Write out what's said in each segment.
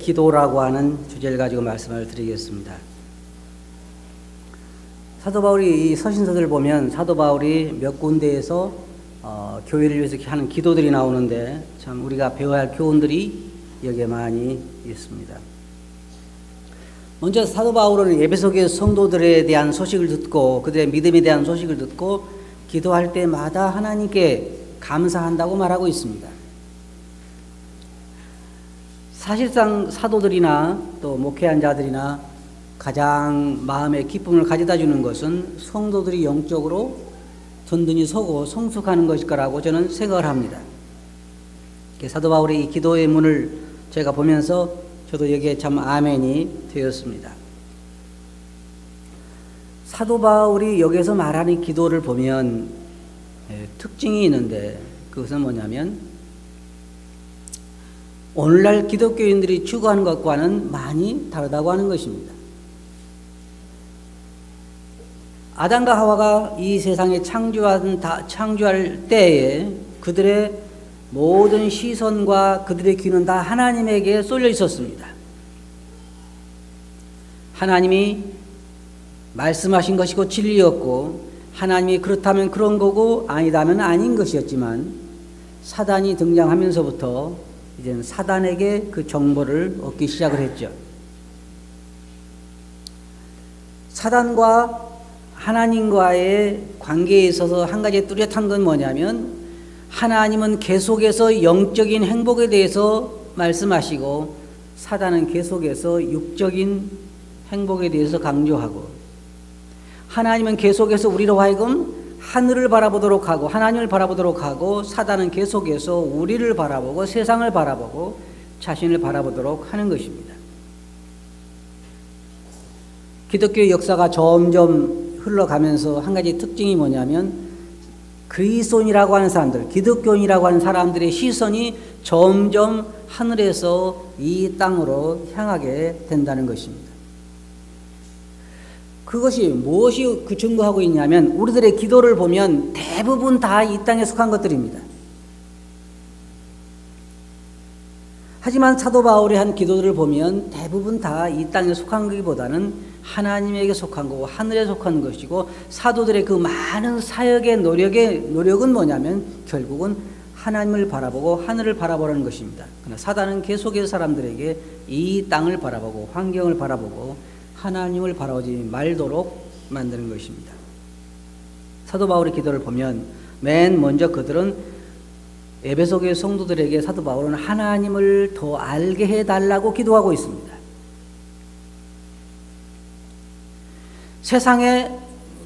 기도라고 하는 주제를 가지고 말씀을 드리겠습니다. 사도 바울이 이 서신서들을 보면 사도 바울이 몇 군데에서 교회를 위해서 하는 기도들이 나오는데 참 우리가 배워야 할 교훈들이 여기에 많이 있습니다. 먼저 사도 바울은 에베소교회 성도들에 대한 소식을 듣고 그들의 믿음에 대한 소식을 듣고 기도할 때마다 하나님께 감사한다고 말하고 있습니다. 사실상 사도들이나 또 목회한 자들이나 가장 마음의 기쁨을 가져다 주는 것은 성도들이 영적으로 든든히 서고 성숙하는 것일 거라고 저는 생각을 합니다. 사도 바울의 이 기도의 문을 제가 보면서 저도 여기에 참 아멘이 되었습니다. 사도 바울이 여기서 말하는 기도를 보면 특징이 있는데 그것은 뭐냐면 오늘날 기독교인들이 추구하는 것과는 많이 다르다고 하는 것입니다. 아담과 하와가 이 세상에 창조할 때에 그들의 모든 시선과 그들의 귀는 다 하나님에게 쏠려 있었습니다. 하나님이 말씀하신 것이고 진리였고 하나님이 그렇다면 그런 거고 아니다면 아닌 것이었지만 사단이 등장하면서부터 이제는 사단에게 그 정보를 얻기 시작을 했죠. 사단과 하나님과의 관계에 있어서 한 가지 뚜렷한 건 뭐냐면 하나님은 계속해서 영적인 행복에 대해서 말씀하시고 사단은 계속해서 육적인 행복에 대해서 강조하고 하나님은 계속해서 우리로 하여금 하늘을 바라보도록 하고 하나님을 바라보도록 하고 사단은 계속해서 우리를 바라보고 세상을 바라보고 자신을 바라보도록 하는 것입니다. 기독교의 역사가 점점 흘러가면서 한 가지 특징이 뭐냐면 그리스도인이라고 하는 사람들, 기독교인이라고 하는 사람들의 시선이 점점 하늘에서 이 땅으로 향하게 된다는 것입니다. 그것이 무엇이 그 증거하고 있냐면 우리들의 기도를 보면 대부분 다 이 땅에 속한 것들입니다. 하지만 사도 바울의 한 기도들을 보면 대부분 다 이 땅에 속한 것보다는 하나님에게 속한 거고 하늘에 속한 것이고 사도들의 그 많은 사역의 노력은 뭐냐면 결국은 하나님을 바라보고 하늘을 바라보라는 것입니다. 그러나 사단은 계속해서 사람들에게 이 땅을 바라보고 환경을 바라보고 하나님을 바라보지 말도록 만드는 것입니다. 사도 바울의 기도를 보면 맨 먼저 그들은 에베소교회 성도들에게 사도 바울은 하나님을 더 알게 해달라고 기도하고 있습니다. 세상에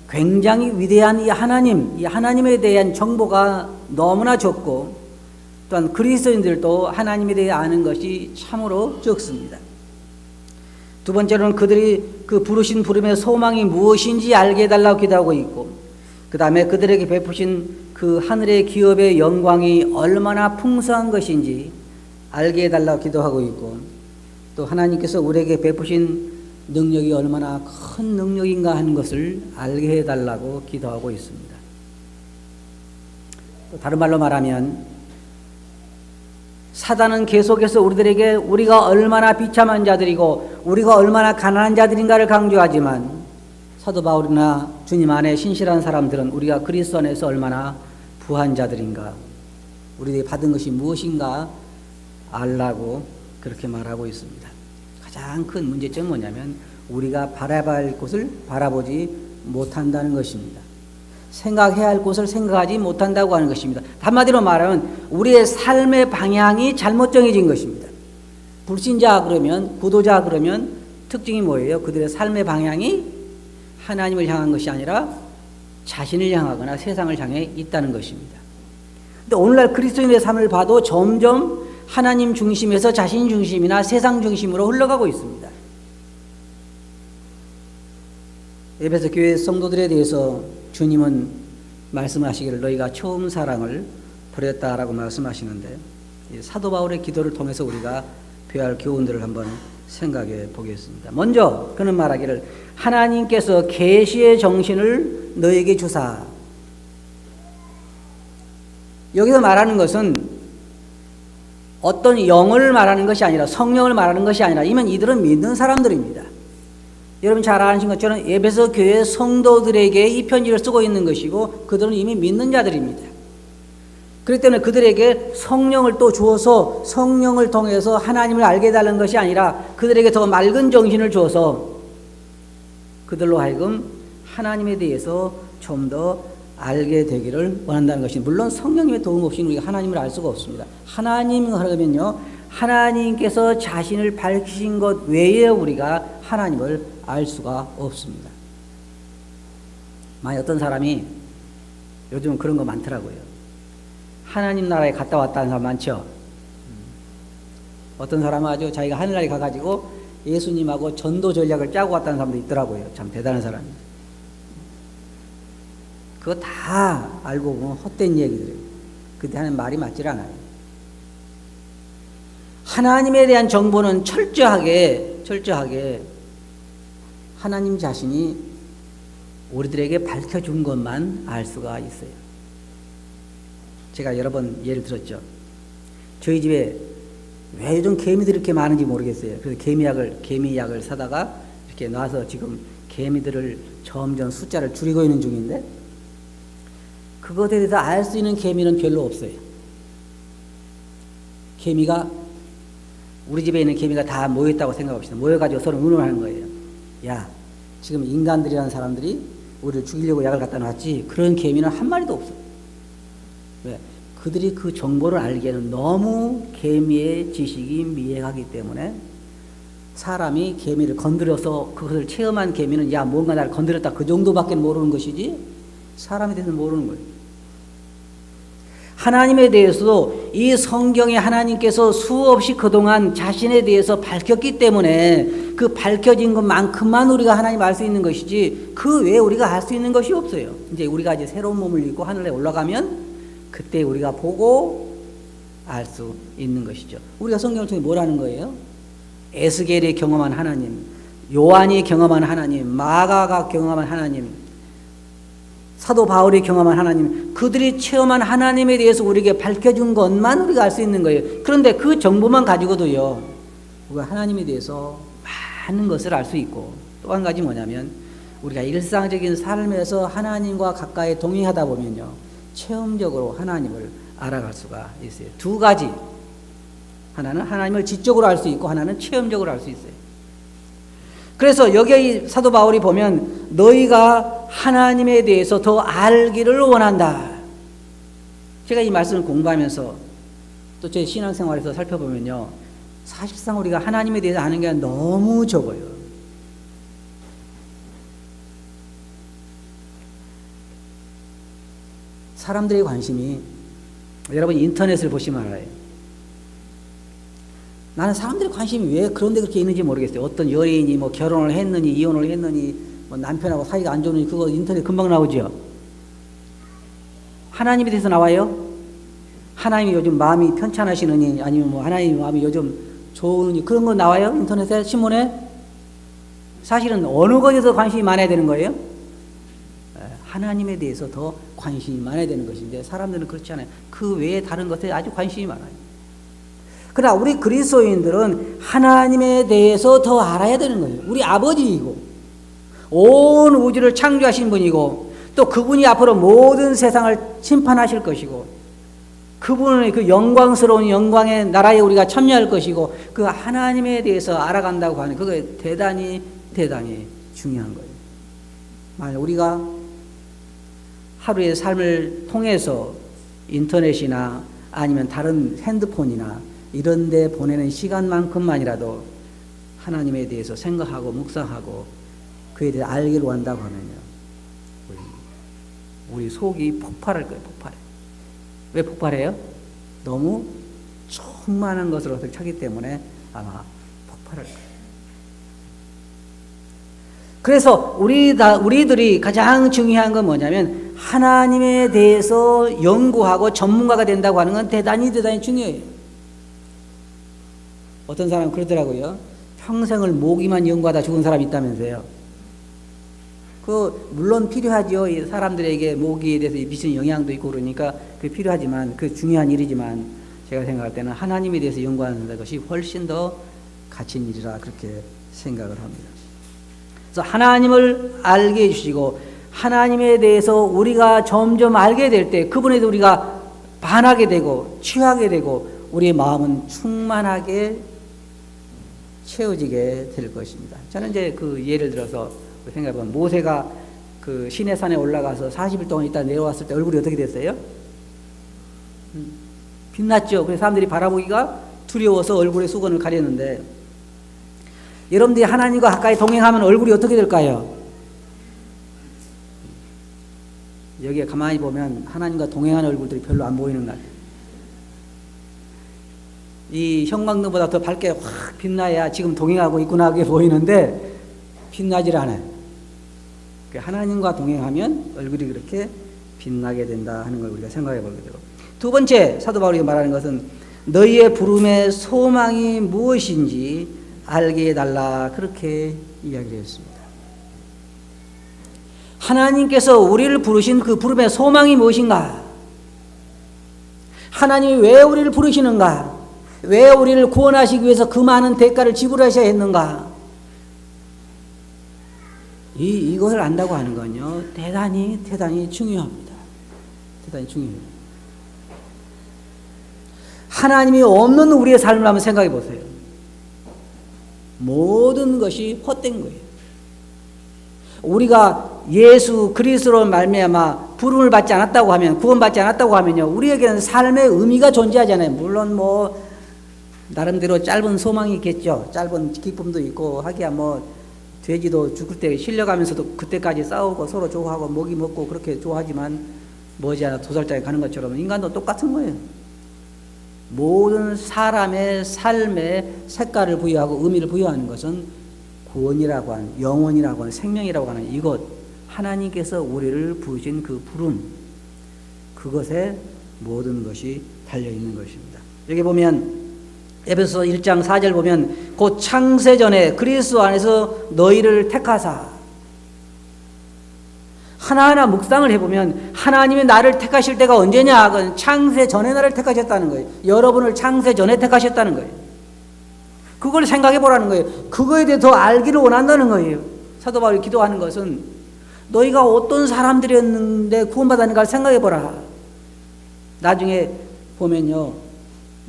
굉장히 위대한 이 하나님에 대한 정보가 너무나 적고 또한 그리스도인들도 하나님에 대해 아는 것이 참으로 적습니다. 두 번째로는 그들이 그 부르신 부름의 소망이 무엇인지 알게 해달라고 기도하고 있고 그 다음에 그들에게 베푸신 그 하늘의 기업의 영광이 얼마나 풍성한 것인지 알게 해달라고 기도하고 있고 또 하나님께서 우리에게 베푸신 능력이 얼마나 큰 능력인가 하는 것을 알게 해달라고 기도하고 있습니다. 또 다른 말로 말하면 사단은 계속해서 우리들에게 우리가 얼마나 비참한 자들이고 우리가 얼마나 가난한 자들인가를 강조하지만 사도 바울이나 주님 안에 신실한 사람들은 우리가 그리스도 안에서 얼마나 부한 자들인가 우리들이 받은 것이 무엇인가 알라고 그렇게 말하고 있습니다. 가장 큰 문제점은 뭐냐면 우리가 바라봐야 할 곳을 바라보지 못한다는 것입니다. 생각해야 할 곳을 생각하지 못한다고 하는 것입니다. 한마디로 말하면 우리의 삶의 방향이 잘못 정해진 것입니다. 불신자 그러면 구도자 그러면 특징이 뭐예요? 그들의 삶의 방향이 하나님을 향한 것이 아니라 자신을 향하거나 세상을 향해 있다는 것입니다. 근데 오늘날 그리스도인의 삶을 봐도 점점 하나님 중심에서 자신 중심이나 세상 중심으로 흘러가고 있습니다. 에베소 교회 성도들에 대해서 주님은 말씀하시기를 너희가 처음 사랑을 버렸다라고 말씀하시는데 사도 바울의 기도를 통해서 우리가 배워야 할 교훈들을 한번 생각해 보겠습니다. 먼저 그는 말하기를 하나님께서 계시의 정신을 너에게 주사. 여기서 말하는 것은 어떤 영을 말하는 것이 아니라 성령을 말하는 것이 아니라 이들은 믿는 사람들입니다. 여러분 잘 아시는 것처럼 에베소 교회 성도들에게 이 편지를 쓰고 있는 것이고 그들은 이미 믿는 자들입니다. 그렇기 때문에 그들에게 성령을 또 주어서 성령을 통해서 하나님을 알게 해달라는 것이 아니라 그들에게 더 맑은 정신을 주어서 그들로 하여금 하나님에 대해서 좀 더 알게 되기를 원한다는 것이, 물론 성령님의 도움 없이는 우리가 하나님을 알 수가 없습니다. 하나님 하려면요, 하나님께서 자신을 밝히신 것 외에 우리가 하나님을 알 수가 없습니다. 만약 어떤 사람이, 요즘은 그런 거 많더라고요. 하나님 나라에 갔다 왔다는 사람 많죠. 어떤 사람은 아주 자기가 하늘나라에 가가지고 예수님하고 전도 전략을 짜고 왔다는 사람도 있더라고요. 참 대단한 사람입니다. 그거 다 알고 보면 헛된 얘기들이에요. 그때 하는 말이 맞질 않아요. 하나님에 대한 정보는 철저하게 하나님 자신이 우리들에게 밝혀준 것만 알 수가 있어요. 제가 여러 번 예를 들었죠. 저희 집에 왜 요즘 개미들이 이렇게 많은지 모르겠어요. 그래서 개미약을 사다가 이렇게 놔서 지금 개미들을 점점 숫자를 줄이고 있는 중인데, 그것에 대해서 알 수 있는 개미는 별로 없어요. 우리 집에 있는 개미가 다 모였다고 생각합시다. 모여가지고 서로 의논하는 거예요. 야, 지금 인간들이라는 사람들이 우리를 죽이려고 약을 갖다 놨지, 그런 개미는 한 마리도 없어. 왜? 그들이 그 정보를 알기에는 너무 개미의 지식이 미약하기 때문에, 사람이 개미를 건드려서 그것을 체험한 개미는 야, 뭔가 나를 건드렸다, 그 정도밖에 모르는 것이지 사람에 대해서는 모르는 거예요. 하나님에 대해서도 이 성경에 하나님께서 수없이 그동안 자신에 대해서 밝혔기 때문에 그 밝혀진 것만큼만 우리가 하나님 알 수 있는 것이지, 그 외에 우리가 알 수 있는 것이 없어요. 이제 우리가 이제 새로운 몸을 입고 하늘에 올라가면 그때 우리가 보고 알 수 있는 것이죠. 우리가 성경을 통해 뭘 하는 거예요? 에스겔이 경험한 하나님, 요한이 경험한 하나님, 마가가 경험한 하나님, 사도 바울이 경험한 하나님, 그들이 체험한 하나님에 대해서 우리에게 밝혀준 것만 우리가 알 수 있는 거예요. 그런데 그 정보만 가지고도요, 우리가 하나님에 대해서 많은 것을 알 수 있고, 또 한 가지 뭐냐면, 우리가 일상적인 삶에서 하나님과 가까이 동행하다 보면요, 체험적으로 하나님을 알아갈 수가 있어요. 두 가지. 하나는 하나님을 지적으로 알 수 있고, 하나는 체험적으로 알 수 있어요. 그래서 여기 사도 바울이 보면 너희가 하나님에 대해서 더 알기를 원한다. 제가 이 말씀을 공부하면서 또 제 신앙생활에서 살펴보면요, 사실상 우리가 하나님에 대해서 아는 게 너무 적어요. 사람들의 관심이, 여러분 인터넷을 보시면 알아요. 나는 사람들의 관심이 왜 그런데 그렇게 있는지 모르겠어요. 어떤 연예인이 뭐 결혼을 했느니 이혼을 했느니 뭐 남편하고 사이가 안 좋으니 그거 인터넷 금방 나오죠. 하나님에 대해서 나와요? 하나님이 요즘 마음이 편찮으시느니, 아니면 뭐 하나님 마음이 요즘 좋으니, 그런 거 나와요? 인터넷에, 신문에? 사실은 어느 것에서 관심이 많아야 되는 거예요? 하나님에 대해서 더 관심이 많아야 되는 것인데, 사람들은 그렇지 않아요. 그 외에 다른 것에 아주 관심이 많아요. 그러나 우리 그리스도인들은 하나님에 대해서 더 알아야 되는 거예요. 우리 아버지이고 온 우주를 창조하신 분이고, 또 그분이 앞으로 모든 세상을 심판하실 것이고, 그분의 그 영광스러운 영광의 나라에 우리가 참여할 것이고, 그 하나님에 대해서 알아간다고 하는 그게 대단히 중요한 거예요. 만약 우리가 하루의 삶을 통해서 인터넷이나 아니면 다른 핸드폰이나 이런 데 보내는 시간만큼만이라도 하나님에 대해서 생각하고 묵상하고 그에 대해 알기를 원한다고 하면요, 우리 속이 폭발할 거예요. 폭발해. 왜 폭발해요? 너무 충만한 것으로 차기 때문에 아마 폭발할 거예요. 그래서 우리들이 가장 중요한 건 뭐냐면, 하나님에 대해서 연구하고 전문가가 된다고 하는 건 대단히 중요해요. 어떤 사람은 그러더라고요. 평생을 모기만 연구하다 죽은 사람이 있다면서요. 물론 필요하죠. 사람들에게 모기에 대해서 미치는 영향도 있고 그러니까 그게 필요하지만, 그 중요한 일이지만, 제가 생각할 때는 하나님에 대해서 연구하는 것이 훨씬 더 가치 있는 일이라 그렇게 생각을 합니다. 그래서 하나님을 알게 해주시고 하나님에 대해서 우리가 점점 알게 될 때 그분에 대해서 우리가 반하게 되고 취하게 되고 우리의 마음은 충만하게 채워지게 될 것입니다. 저는 이제 그 예를 들어서 생각해보면 모세가 그 시내산에 올라가서 40일 동안 있다 내려왔을 때 얼굴이 어떻게 됐어요? 빛났죠. 그래서 사람들이 바라보기가 두려워서 얼굴에 수건을 가렸는데 여러분들이 하나님과 가까이 동행하면 얼굴이 어떻게 될까요? 여기에 가만히 보면 하나님과 동행하는 얼굴들이 별로 안 보이는 것 같아요. 이 형광등보다 더 밝게 확 빛나야 지금 동행하고 있구나 하게 보이는데 빛나질 않아요. 하나님과 동행하면 얼굴이 그렇게 빛나게 된다 하는 걸 우리가 생각해 보게 되고, 두 번째 사도 바울이 말하는 것은 너희의 부름의 소망이 무엇인지 알게 해달라 그렇게 이야기를 했습니다. 하나님께서 우리를 부르신 그 부름의 소망이 무엇인가? 하나님이 왜 우리를 부르시는가? 왜 우리를 구원하시기 위해서 그 많은 대가를 지불하셔야 했는가? 이것을 안다고 하는 건요, 대단히 중요합니다. 대단히 중요해요. 하나님이 없는 우리의 삶을 한번 생각해 보세요. 모든 것이 헛된 거예요. 우리가 예수 그리스도로 말미암아 부름을 받지 않았다고 하면, 구원받지 않았다고 하면요, 우리에게는 삶의 의미가 존재하잖아요. 물론 뭐 나름대로 짧은 소망이 있겠죠. 짧은 기쁨도 있고 하기야 뭐 돼지도 죽을 때 실려가면서도 그때까지 싸우고 서로 좋아하고 먹이 먹고 그렇게 좋아하지만 머지않아 도살장에 가는 것처럼 인간도 똑같은 거예요. 모든 사람의 삶에 색깔을 부여하고 의미를 부여하는 것은 구원이라고 하는, 영혼이라고 하는, 생명이라고 하는 이것, 하나님께서 우리를 부르신 그 부름, 그것에 모든 것이 달려있는 것입니다. 여기 보면 에베소서 1장 4절 보면 곧 창세전에 그리스도 안에서 너희를 택하사, 하나하나 묵상을 해보면 하나님이 나를 택하실 때가 언제냐? 그건 창세전에 나를 택하셨다는 거예요. 여러분을 창세전에 택하셨다는 거예요. 그걸 생각해 보라는 거예요. 그거에 대해 더 알기를 원한다는 거예요. 사도 바울이 기도하는 것은 너희가 어떤 사람들이었는데 구원받았는가를 생각해 보라. 나중에 보면요,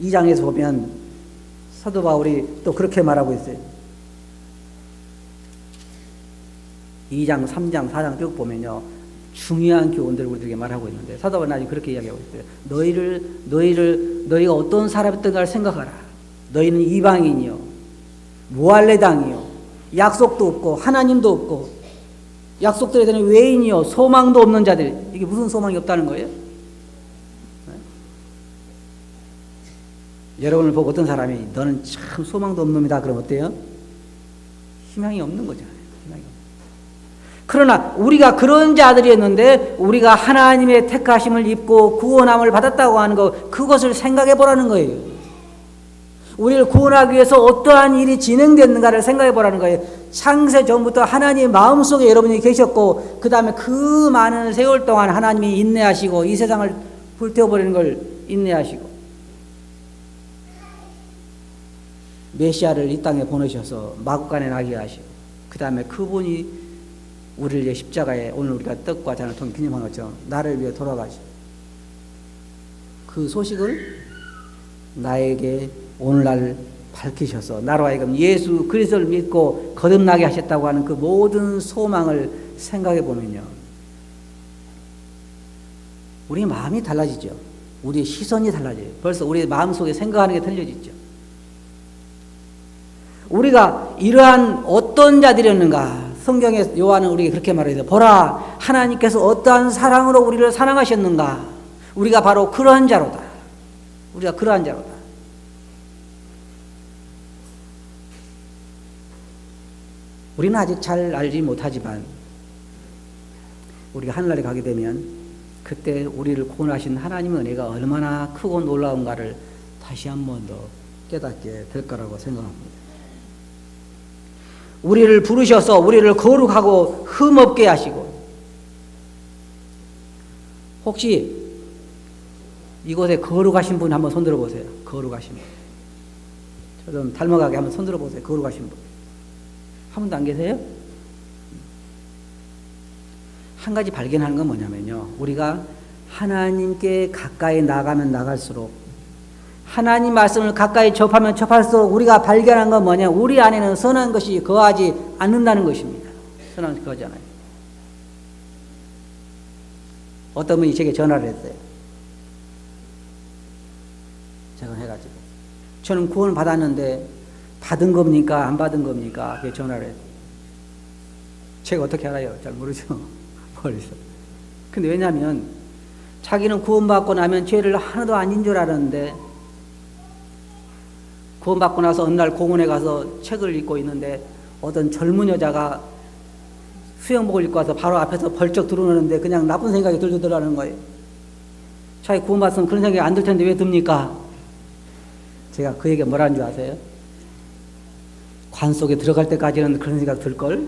2장에서 보면 사도 바울이 또 그렇게 말하고 있어요. 2장, 3장, 4장 쭉 보면요, 중요한 교훈들을 우리에게 말하고 있는데 사도 바울은 아직 그렇게 이야기하고 있어요. 너희가 어떤 사람이었던가를 생각하라. 너희는 이방인이요, 무할례당이요, 약속도 없고 하나님도 없고 약속들에 대한 외인이요, 소망도 없는 자들. 이게 무슨 소망이 없다는 거예요? 여러분을 보고 어떤 사람이 너는 참 소망도 없는 놈이다 그러면 어때요? 희망이 없는 거잖아요. 희망이 없는. 그러나 우리가 그런 자들이었는데 우리가 하나님의 택하심을 입고 구원함을 받았다고 하는 것, 그것을 생각해 보라는 거예요. 우리를 구원하기 위해서 어떠한 일이 진행됐는가를 생각해 보라는 거예요. 창세 전부터 하나님의 마음속에 여러분이 계셨고 그 다음에 그 많은 세월 동안 하나님이 인내하시고 이 세상을 불태워버리는 걸 인내하시고 메시아를 이 땅에 보내셔서 마구간에 나게 하시고 그 다음에 그분이 우리를 위해 십자가에 오늘 우리가 떡과 잔을 통해 기념한 것처럼 나를 위해 돌아가시고 그 소식을 나에게 오늘날 밝히셔서 나로 하여금 예수 그리스도를 믿고 거듭나게 하셨다고 하는 그 모든 소망을 생각해 보면요, 우리 마음이 달라지죠. 우리의 시선이 달라져요. 벌써 우리의 마음속에 생각하는 게 달라지죠. 우리가 이러한 어떤 자들이었는가, 성경에 요한은 우리에게 그렇게 말해요. 보라, 하나님께서 어떠한 사랑으로 우리를 사랑하셨는가. 우리가 바로 그러한 자로다. 우리가 그러한 자로다. 우리는 아직 잘 알지 못하지만 우리가 하늘나라에 가게 되면 그때 우리를 구원하신 하나님의 은혜가 얼마나 크고 놀라운가를 다시 한 번 더 깨닫게 될 거라고 생각합니다. 우리를 부르셔서 우리를 거룩하고 흠없게 하시고, 혹시 이곳에 거룩하신 분 한번 손들어 보세요. 거룩하신 분. 저 좀 닮아가게 한번 손들어 보세요. 거룩하신 분. 한 분도 안 계세요? 한 가지 발견하는 건 뭐냐면요. 우리가 하나님께 가까이 나가면 나갈수록, 하나님 말씀을 가까이 접하면 접할수록 우리가 발견한 건 뭐냐. 우리 안에는 선한 것이 거하지 않는다는 것입니다. 선한 것이 거하지 않아요. 어떤 분이 제게 전화를 했어요. 제가 해가지고 저는 구원 받았는데 받은 겁니까? 안 받은 겁니까? 그게 전화를 했어요. 제가 어떻게 알아요? 잘 모르죠. 모르죠. 근데 왜냐하면 자기는 구원받고 나면 죄를 하나도 아닌 줄 알았는데, 구원받고 나서 어느 날 공원에 가서 책을 읽고 있는데 어떤 젊은 여자가 수영복을 입고 와서 바로 앞에서 벌쩍 들어오는데 그냥 나쁜 생각이 들더라는 거예요. 자기 구원받으면 그런 생각이 안 들 텐데 왜 듭니까? 제가 그 얘기가 뭐라는 줄 아세요? 관 속에 들어갈 때까지는 그런 생각 들걸?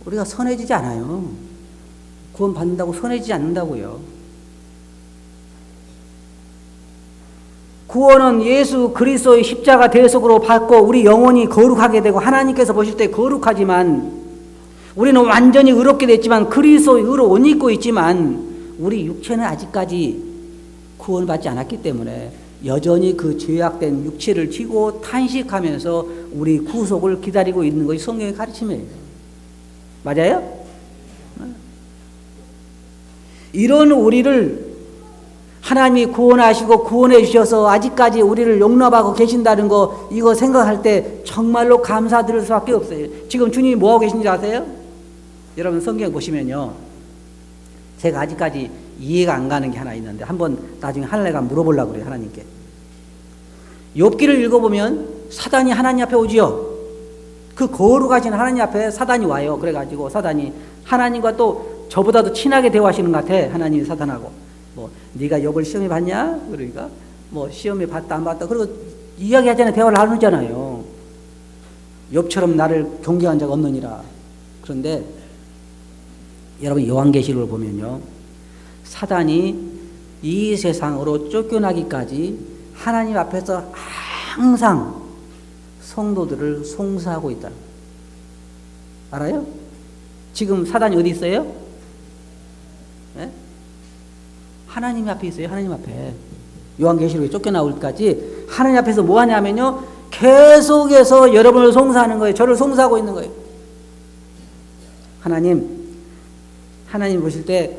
우리가 선해지지 않아요. 구원 받는다고 선해지지 않는다고요. 구원은 예수 그리스도의 십자가 대속으로 받고 우리 영혼이 거룩하게 되고 하나님께서 보실 때 거룩하지만, 우리는 완전히 의롭게 됐지만 그리스도의 의로 옷 입고 있지만 우리 육체는 아직까지 구원받지 않았기 때문에 여전히 그 죄악된 육체를 쥐고 탄식하면서 우리 구속을 기다리고 있는 것이 성경의 가르침이에요. 맞아요? 이런 우리를 하나님이 구원하시고 구원해 주셔서 아직까지 우리를 용납하고 계신다는 거, 이거 생각할 때 정말로 감사드릴 수밖에 없어요. 지금 주님이 뭐하고 계신지 아세요? 여러분 성경 보시면요, 제가 아직까지 이해가 안 가는 게 하나 있는데 한번 나중에 하늘에가 물어보려고 그래요. 하나님께. 욥기를 읽어보면 사단이 하나님 앞에 오지요. 그 거룩하신 하나님 앞에 사단이 와요. 그래가지고 사단이 하나님과 또 저보다도 친하게 대화하시는 것 같아. 하나님이 사단하고. 뭐 네가 욥을 시험에 봤냐? 그러니까 뭐 시험에 봤다 안 봤다. 그리고 이야기하잖아요. 대화를 나누잖아요. 욥처럼 나를 경계한 적 없느니라. 그런데 여러분 요한계시록을 보면요, 사단이 이 세상으로 쫓겨나기까지 하나님 앞에서 항상 성도들을 송사하고 있다. 알아요? 지금 사단이 어디 있어요? 네? 하나님 앞에 있어요. 하나님 앞에. 요한계시록에 쫓겨나올까지 하나님 앞에서 뭐 하냐면요, 계속해서 여러분을 송사하는 거예요. 저를 송사하고 있는 거예요. 하나님 보실 때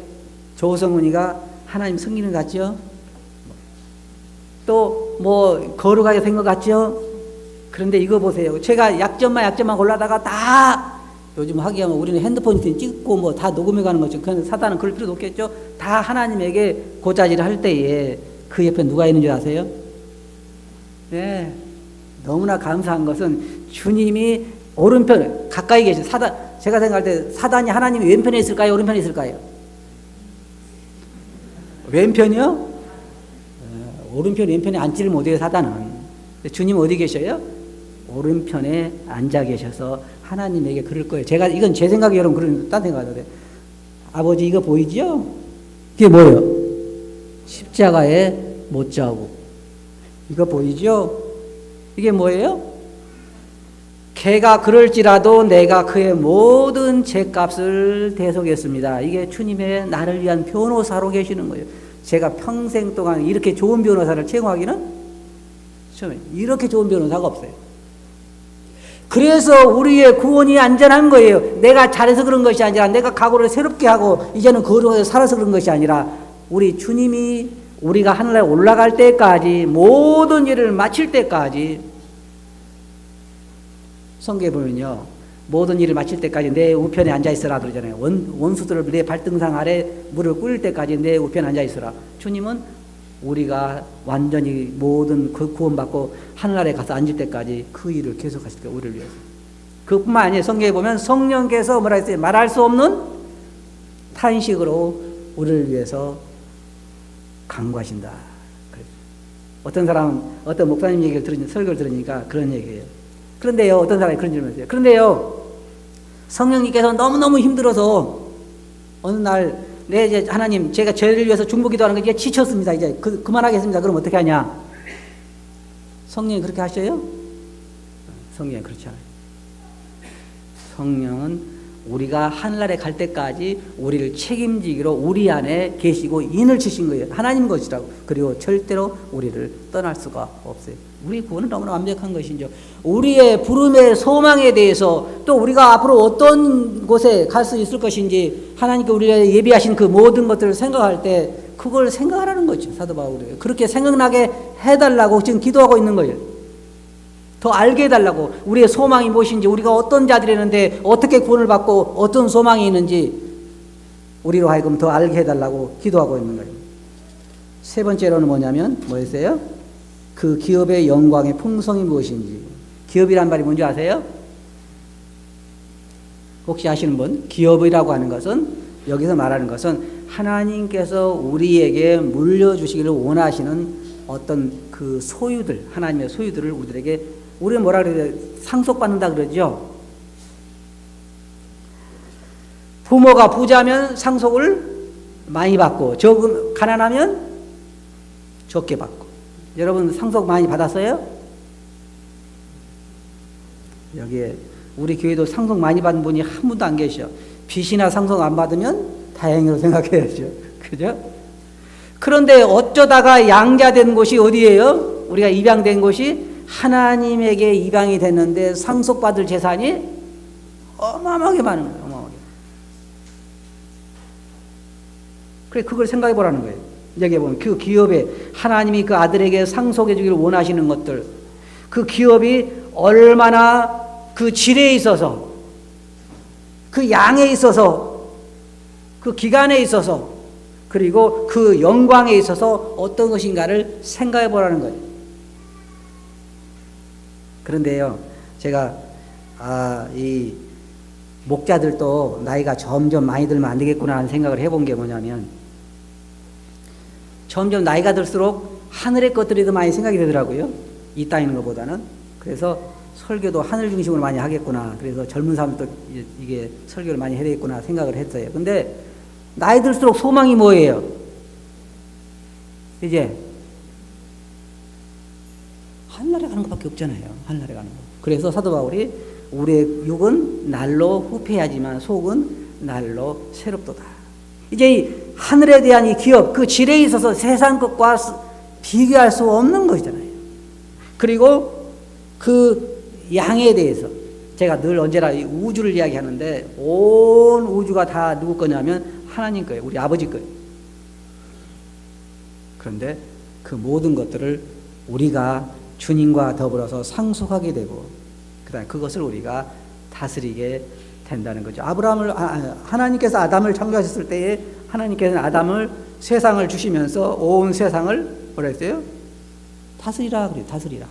조성훈이가 하나님 섬기는 것 같죠? 또 뭐 거룩하게 된 것 같죠? 그런데 이거 보세요. 제가 약점만 골라다가 다, 요즘 하기하면 우리는 핸드폰 찍고 뭐 다 녹음해 가는 거죠. 그런데 사단은 그럴 필요도 없겠죠. 다 하나님에게 고자질을 할 때에 그 옆에 누가 있는 줄 아세요? 네, 너무나 감사한 것은 주님이 오른편 가까이 계신 사단, 제가 생각할 때 사단이 하나님이 왼편에 있을까요? 오른편에 있을까요? 왼편이요? 오른편 왼편에 앉지를 못해요. 사단은. 주님 어디 계셔요? 오른편에 앉아 계셔서 하나님에게 그럴 거예요. 제가 이건 제 생각이, 여러분 그런 딴 생각하도 돼. 아버지 이거 보이죠? 이게 뭐예요? 십자가의 못자국. 이거 보이죠? 이게 뭐예요? 걔가 그럴지라도 내가 그의 모든 죄값을 대속했습니다. 이게 주님의 나를 위한 변호사로 계시는 거예요. 제가 평생 동안 이렇게 좋은 변호사를 채용하기는 처음에 이렇게 좋은 변호사가 없어요. 그래서 우리의 구원이 안전한 거예요. 내가 잘해서 그런 것이 아니라, 내가 각오를 새롭게 하고 이제는 거룩하게 살아서 그런 것이 아니라, 우리 주님이 우리가 하늘에 올라갈 때까지, 모든 일을 마칠 때까지, 성경에 보면요, 모든 일을 마칠 때까지 내 우편에 앉아있으라 그러잖아요. 원수들을 내 발등상 아래 물을 끓일 때까지 내 우편에 앉아있으라. 주님은 우리가 완전히 모든 그 구원받고 하늘나라에 가서 앉을 때까지 그 일을 계속하실 거예요. 우리를 위해서. 그뿐만 아니에요. 성경에 보면 성령께서 뭐라 했어요? 말할 수 없는 탄식으로 우리를 위해서 간구하신다. 어떤 사람은, 어떤 목사님 얘기를 설교를 들으니까 그런 얘기예요. 그런데요, 어떤 사람이 그런 질문을 했어요. 그런데요, 성령님께서 너무너무 힘들어서 어느 날 네, 이제 하나님, 제가 죄를 위해서 중보 기도하는 거 이제 지쳤습니다. 이제 그만하겠습니다. 그럼 어떻게 하냐? 성령이 그렇게 하셔요? 성령이 그렇지 않아요. 성령은 우리가 하늘나라에 갈 때까지 우리를 책임지기로 우리 안에 계시고 인을 치신 거예요. 하나님 것이라고. 그리고 절대로 우리를 떠날 수가 없어요. 우리 구원은 너무나 완벽한 것이죠. 우리의 부름의 소망에 대해서 또 우리가 앞으로 어떤 곳에 갈 수 있을 것인지 하나님께 우리가 예비하신 그 모든 것들을 생각할 때 그걸 생각하라는 거죠. 사도 바울이. 그렇게 생각나게 해달라고 지금 기도하고 있는 거예요. 더 알게 해달라고. 우리의 소망이 무엇인지, 우리가 어떤 자들이었는데 어떻게 구원을 받고 어떤 소망이 있는지 우리로 하여금 더 알게 해달라고 기도하고 있는 거예요. 세 번째로는 뭐냐면 뭐였어요? 그 기업의 영광의 풍성이 무엇인지. 기업이란 말이 뭔지 아세요? 혹시 아시는 분? 기업이라고 하는 것은, 여기서 말하는 것은 하나님께서 우리에게 물려주시기를 원하시는 어떤 그 소유들, 하나님의 소유들을 우리들에게, 우리는 뭐라 그래요? 상속받는다 그러죠. 부모가 부자면 상속을 많이 받고, 가난하면 적게 받고. 여러분 상속 많이 받았어요? 여기에 우리 교회도 상속 많이 받은 분이 한 분도 안 계셔. 빚이나 상속 안 받으면 다행으로 생각해야죠. 그죠? 그런데 어쩌다가 양자된 곳이 어디예요? 우리가 입양된 곳이 하나님에게 입양이 됐는데 상속받을 재산이 어마어마하게 많은 거예요. 어마어마하게. 그래, 그걸 생각해 보라는 거예요. 여기 보면 그 기업에 하나님이 그 아들에게 상속해 주기를 원하시는 것들, 그 기업이 얼마나 그 질에 있어서, 그 양에 있어서, 그 기간에 있어서, 그리고 그 영광에 있어서 어떤 것인가를 생각해 보라는 거예요. 그런데요, 제가 이 목자들도 나이가 점점 많이 들면 안 되겠구나 하는 생각을 해본 게 뭐냐면, 점점 나이가 들수록 하늘의 것들이 더 많이 생각이 되더라고요. 이 땅에 있는 것보다는. 그래서 설교도 하늘 중심으로 많이 하겠구나. 그래서 젊은 사람들도 이게 설교를 많이 해야 되겠구나 생각을 했어요. 근데 나이 들수록 소망이 뭐예요? 이제 하늘나라에 가는 것밖에 없잖아요. 하늘나라에 가는 거. 그래서 사도 바울이 우리의 육은 날로 후패하지만 속은 날로 새롭도다. 이제 이 하늘에 대한 이 기업, 그 질에 있어서 세상 것과 비교할 수 없는 것이잖아요. 그리고 그 양에 대해서 제가 늘 언제나 이 우주를 이야기하는데, 온 우주가 다 누구 거냐면 하나님 거예요. 우리 아버지 거예요. 그런데 그 모든 것들을 우리가 주님과 더불어서 상속하게 되고, 그다음에 그것을 우리가 다스리게 된다는 거죠. 하나님께서 아담을 창조하셨을 때에 하나님께서는 아담을 세상을 주시면서 온 세상을 뭐라 했어요? 다스리라 그래요. 다스리라.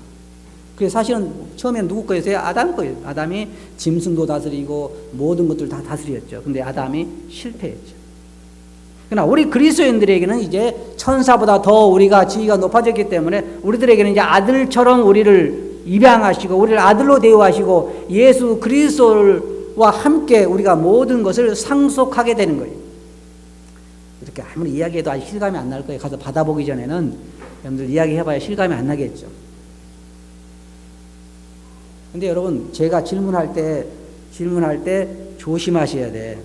그래서 사실은 처음엔 누구 거였어요? 아담 거예요. 아담이 짐승도 다스리고 모든 것들 다 다스렸죠. 근데 아담이 실패했죠. 그러나 우리 그리스도인들에게는 이제 천사보다 더 우리가 지위가 높아졌기 때문에 우리들에게는 이제 아들처럼 우리를 입양하시고 우리를 아들로 대우하시고 예수 그리스도와 함께 우리가 모든 것을 상속하게 되는 거예요. 이렇게 아무리 이야기해도 아직 실감이 안 날 거예요. 가서 받아보기 전에는 여러분들 이야기해봐야 실감이 안 나겠죠. 근데 여러분, 제가 질문할 때 조심하셔야 돼.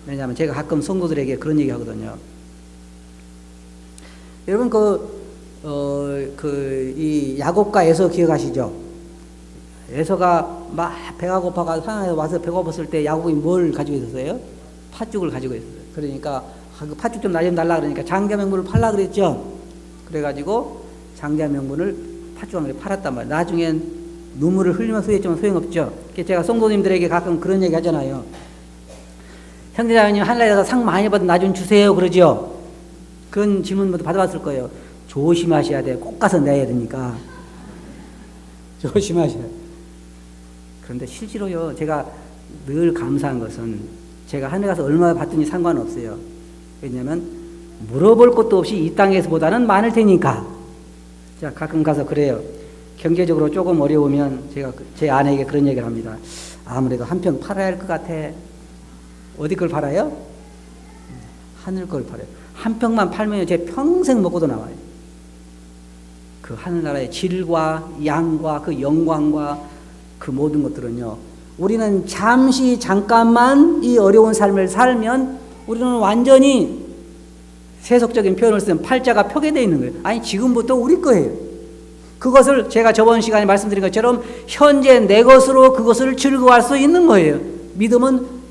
왜냐하면 제가 가끔 성도들에게 그런 얘기 하거든요. 여러분, 이 야곱과 에서 기억하시죠? 에서가 막 배가 고파가 산에서 와서 배고팠을 때 야곱이 뭘 가지고 있었어요? 팥죽을 가지고 있었어요. 그러니까 그 팥죽 좀 나 좀 달라 그러니까 장자명분을 팔라 그랬죠. 그래가지고 장자명분을 팥죽을 팔았단 말이에요. 나중엔 눈물을 흘리면서 후회했지만 소용없죠. 제가 성도님들에게 가끔 그런 얘기 하잖아요. 형제자매님 하늘나라에서 상 많이 받은 나 좀 주세요 그러죠. 그런 질문도 받아봤을 거예요. 조심하셔야 돼요. 꼭 가서 내야 되니까. 조심하셔야 돼요. 그런데 실제로요, 제가 늘 감사한 것은 제가 하늘에 가서 얼마 받든지 상관없어요. 왜냐하면 물어볼 것도 없이 이 땅에서보다는 많을 테니까. 자, 가끔 가서 그래요. 경제적으로 조금 어려우면 제가 제 아내에게 그런 얘기를 합니다. 아무래도 한 평 팔아야 할 것 같아. 어디 걸 팔아요? 하늘 걸 팔아요. 한 평만 팔면 제 평생 먹고도 나와요. 그 하늘나라의 질과 양과 그 영광과 그 모든 것들은요, 우리는 잠시 잠깐만 이 어려운 삶을 살면 우리는 완전히 세속적인 표현을 쓰면 팔자가 펴게 있는 거예요. 아니, 지금부터 우리 거예요. 그것을 제가 저번 시간에 말씀드린 것처럼 현재 내 것으로 그것을 즐거워할 수 있는 거예요. 믿음은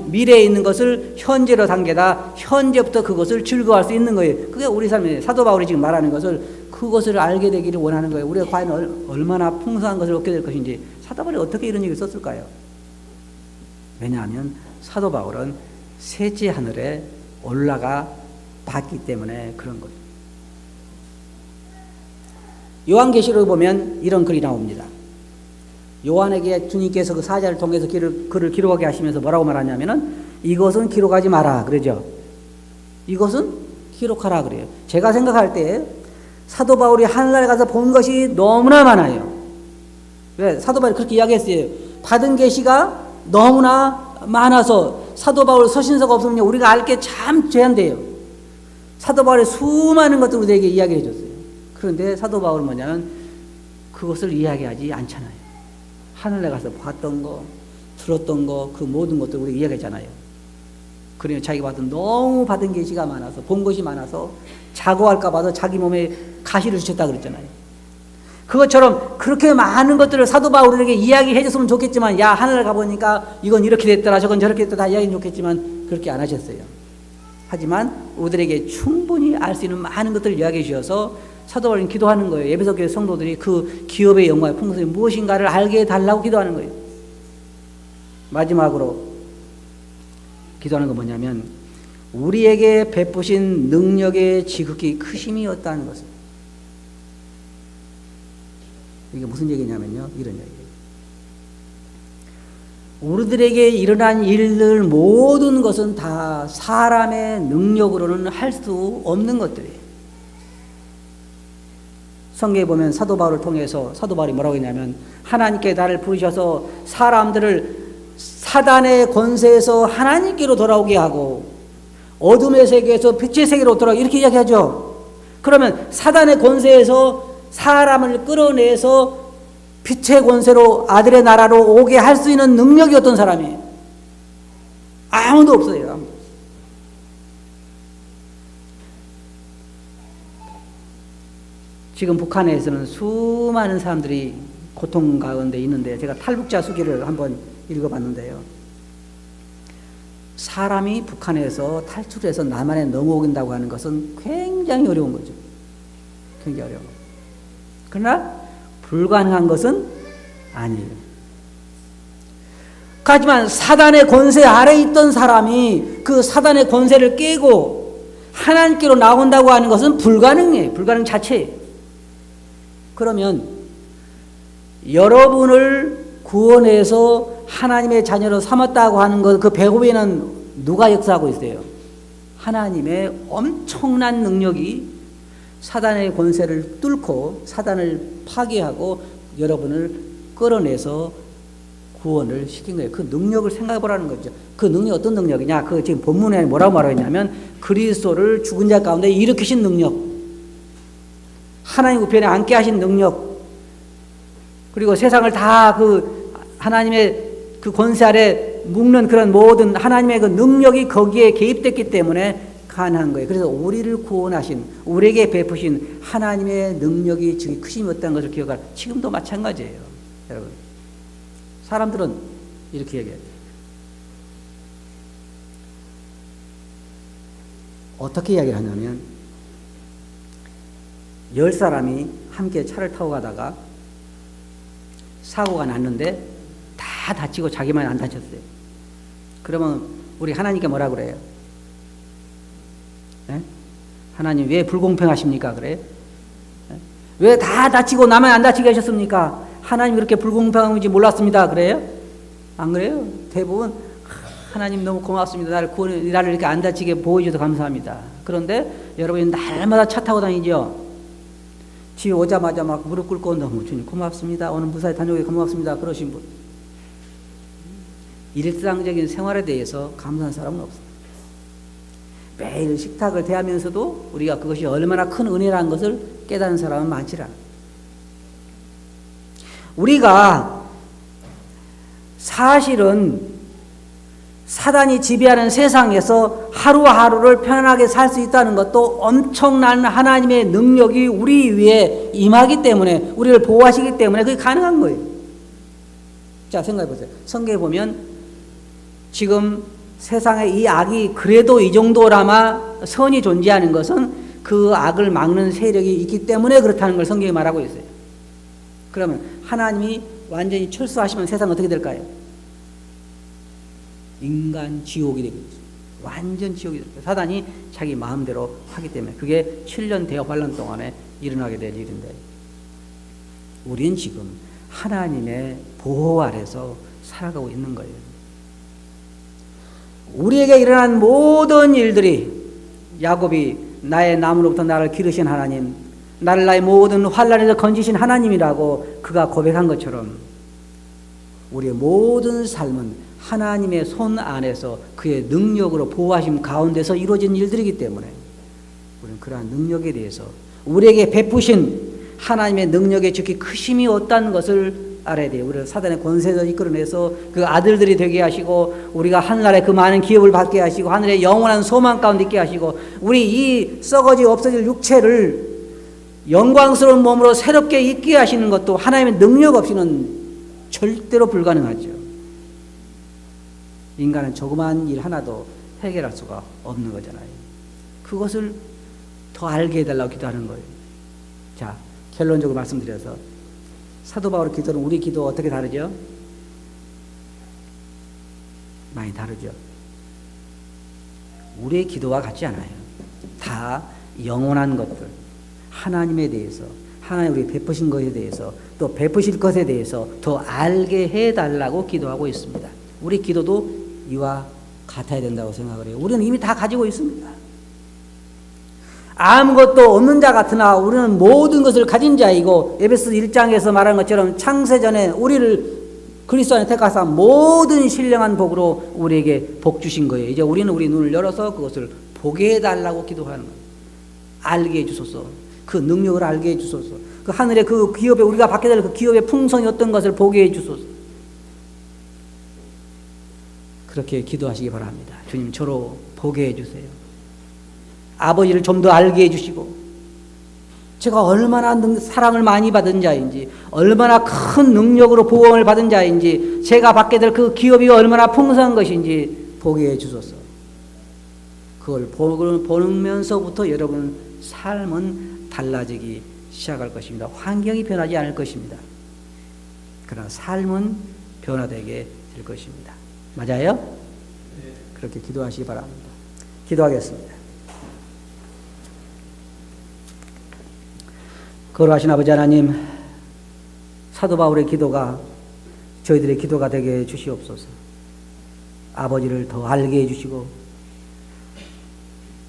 미래에 있는 것을 현재로 당겨다 현재부터 그것을 즐거워할 수 있는 거예요. 그게 우리 삶이에요. 사도 바울이 지금 말하는 것을 그것을 알게 되기를 원하는 거예요. 우리가 과연 얼마나 풍성한 것을 얻게 될 것인지. 사도 바울이 어떻게 이런 얘기를 썼을까요? 왜냐하면 사도 바울은 셋째 하늘에 올라가 봤기 때문에 그런 거예요. 요한계시록에 보면 이런 글이 나옵니다. 요한에게 주님께서 그 사자를 통해서 글을 기록하게 하시면서 뭐라고 말하냐면은 이것은 기록하지 마라 그러죠. 이것은 기록하라 그래요. 제가 생각할 때 사도 바울이 하늘나라에 가서 본 것이 너무나 많아요. 왜? 사도 바울이 그렇게 이야기했어요. 받은 계시가 너무나 많아서 사도 바울 서신서가 없으면 우리가 알 게 참 제한돼요. 사도 바울의 수많은 것들을 우리에게 이야기해 줬어요. 그런데 사도 바울은 뭐냐면 그것을 이야기하지 않잖아요. 하늘에 가서 봤던 거, 들었던 거, 그 모든 것들 우리 이야기했잖아요. 그러니 자기가 너무 받은 계시가 많아서, 본 것이 많아서 자고 할까 봐서 자기 몸에 가시를 주셨다 그랬잖아요. 그것처럼 그렇게 많은 것들을 사도 바울에게 이야기해 줬으면 좋겠지만, 야, 하늘에 가보니까 이건 이렇게 됐더라, 저건 저렇게 됐더라, 다 이야기는 좋겠지만 그렇게 안 하셨어요. 하지만 우리들에게 충분히 알 수 있는 많은 것들을 이야기해 주셔서 사도 바울은 기도하는 거예요. 에베소 교회 성도들이 그 기업의 영광의 풍성이 무엇인가를 알게 해달라고 기도하는 거예요. 마지막으로 기도하는 건 뭐냐면 우리에게 베푸신 능력의 지극히 크심이 었다는 것을. 이게 무슨 얘기냐면요, 이런 얘기예요. 우리들에게 일어난 일들 모든 것은 다 사람의 능력으로는 할 수 없는 것들이에요. 성경에 보면 사도 바울을 통해서 사도 바울이 뭐라고 했냐면 하나님께 나를 부르셔서 사람들을 사단의 권세에서 하나님께로 돌아오게 하고 어둠의 세계에서 빛의 세계로 돌아오게, 이렇게 이야기하죠. 그러면 사단의 권세에서 사람을 끌어내서 빛의 권세로 아들의 나라로 오게 할 수 있는 능력이 어떤 사람이에요? 아무도 없어요. 아무도. 지금 북한에서는 수많은 사람들이 고통 가운데 있는데 제가 탈북자 수기를 한번 읽어봤는데요. 사람이 북한에서 탈출해서 남한에 넘어오긴다고 하는 것은 굉장히 어려운 거죠. 굉장히 어려운 거죠. 그러나 불가능한 것은 아니에요. 하지만 사단의 권세 아래에 있던 사람이 그 사단의 권세를 깨고 하나님께로 나온다고 하는 것은 불가능해요. 불가능 자체예요. 그러면 여러분을 구원해서 하나님의 자녀로 삼았다고 하는 것, 그 배후에는 누가 역사하고 있어요? 하나님의 엄청난 능력이 사단의 권세를 뚫고 사단을 파괴하고 여러분을 끌어내서 구원을 시킨 거예요. 그 능력을 생각해 보라는 거죠. 그 능력이 어떤 능력이냐? 그 지금 본문에 뭐라고 말하냐면 그리스도를 죽은 자 가운데 일으키신 능력, 하나님 우편에 앉게 하신 능력, 그리고 세상을 다 그 하나님의 그 권세 아래 묶는 그런 모든 하나님의 그 능력이 거기에 개입됐기 때문에 가능한 거예요. 그래서 우리를 구원하신, 우리에게 베푸신 하나님의 능력이 지금 크심이 없다는 것을 기억할. 지금도 마찬가지예요, 여러분. 사람들은 이렇게 얘기해요. 어떻게 이야기를 하냐면 10사람이 함께 차를 타고 가다가 사고가 났는데 다 다치고 자기만 안 다쳤어요. 그러면 우리 하나님께 뭐라 그래요? 네? 하나님 왜 불공평하십니까? 그래? 네? 왜 다 다치고 나만 안 다치게 하셨습니까? 하나님 그렇게 불공평한지 몰랐습니다. 그래요? 안 그래요? 대부분 하나님 너무 고맙습니다. 나를 이렇게 안 다치게 보호해주셔서 감사합니다. 그런데 여러분이 날마다 차 타고 다니죠? 집에 오자마자 막 무릎 꿇고 너무 주님 고맙습니다. 오늘 무사히 다녀오게 고맙습니다. 그러신 분. 일상적인 생활에 대해서 감사한 사람은 없어요. 매일 식탁을 대하면서도 우리가 그것이 얼마나 큰 은혜라는 것을 깨닫는 사람은 많지라. 우리가 사실은 사단이 지배하는 세상에서 하루하루를 편안하게 살 수 있다는 것도 엄청난 하나님의 능력이 우리 위에 임하기 때문에, 우리를 보호하시기 때문에 그게 가능한 거예요. 자, 생각해 보세요. 성경에 보면 지금 세상에 이 악이 그래도 이 정도라마 선이 존재하는 것은 그 악을 막는 세력이 있기 때문에 그렇다는 걸 성경이 말하고 있어요. 그러면 하나님이 완전히 철수하시면 세상은 어떻게 될까요? 인간 지옥이 되겠죠. 완전 지옥이 되겠죠. 사단이 자기 마음대로 하기 때문에 그게 7년 대업 환란 동안에 일어나게 될 일인데, 우리는 지금 하나님의 보호 아래서 살아가고 있는 거예요. 우리에게 일어난 모든 일들이, 야곱이 나의 나무로부터 나를 기르신 하나님, 나를 나의 모든 환란에서 건지신 하나님이라고 그가 고백한 것처럼 우리의 모든 삶은 하나님의 손 안에서 그의 능력으로 보호하심 가운데서 이루어진 일들이기 때문에 우리는 그러한 능력에 대해서, 우리에게 베푸신 하나님의 능력의 즉히 크심이 어떤 것을 알아야 돼요. 우리를 사단의 권세에서 이끌어내서 그 아들들이 되게 하시고, 우리가 하늘나라에 그 많은 기업을 받게 하시고, 하늘의 영원한 소망 가운데 있게 하시고, 우리 이 썩어지 없어질 육체를 영광스러운 몸으로 새롭게 있게 하시는 것도 하나님의 능력 없이는 절대로 불가능하죠. 인간은 조그마한 일 하나도 해결할 수가 없는 거잖아요. 그것을 더 알게 해달라고 기도하는 거예요. 자, 결론적으로 말씀드려서 사도 바울의 기도는 우리 기도와 어떻게 다르죠? 많이 다르죠. 우리의 기도와 같지 않아요. 다 영원한 것들, 하나님에 대해서, 하나님 우리 베푸신 것에 대해서, 또 베푸실 것에 대해서 더 알게 해달라고 기도하고 있습니다. 우리 기도도 이와 같아야 된다고 생각을 해요. 우리는 이미 다 가지고 있습니다. 아무것도 없는 자 같으나 우리는 모든 것을 가진 자이고, 에베소 1장에서 말한 것처럼 창세전에 우리를 그리스도 안에 택하사 모든 신령한 복으로 우리에게 복 주신 거예요. 이제 우리는 우리 눈을 열어서 그것을 보게 해달라고 기도하는 거예요. 알게 해주소서. 그 능력을 알게 해주소서. 그 하늘의 그 기업에, 우리가 받게 될 그 기업의 풍성이 어떤 것을 보게 해주소서. 그렇게 기도하시기 바랍니다. 주님, 저로 보게 해주세요. 아버지를 좀 더 알게 해주시고, 제가 얼마나 사랑을 많이 받은 자인지, 얼마나 큰 능력으로 보호를 받은 자인지, 제가 받게 될 그 기업이 얼마나 풍성한 것인지 보게 해주소서. 그걸 보면서부터 여러분 삶은 달라지기 시작할 것입니다. 환경이 변하지 않을 것입니다. 그러나 삶은 변화되게 될 것입니다. 맞아요? 네. 그렇게 기도하시기 바랍니다. 기도하겠습니다. 거룩하신 아버지 하나님, 사도 바울의 기도가 저희들의 기도가 되게 해 주시옵소서. 아버지를 더 알게 해주시고,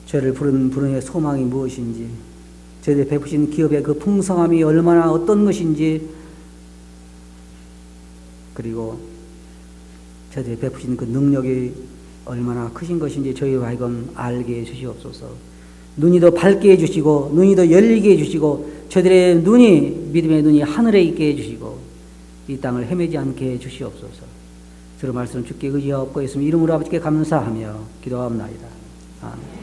저희를 부르는 소망이 무엇인지, 저희들이 베푸신 기업의 그 풍성함이 얼마나 어떤 것인지, 그리고 저희들이 베푸신 그 능력이 얼마나 크신 것인지 저희와 하여금 알게 해주시옵소서. 눈이 더 밝게 해주시고, 눈이 더 열리게 해주시고, 저희들의 눈이, 믿음의 눈이 하늘에 있게 해주시고, 이 땅을 헤매지 않게 해주시옵소서. 들은 말씀 주께 의지하옵고 있으면 이름으로 아버지께 감사하며 기도하옵나이다. 아멘.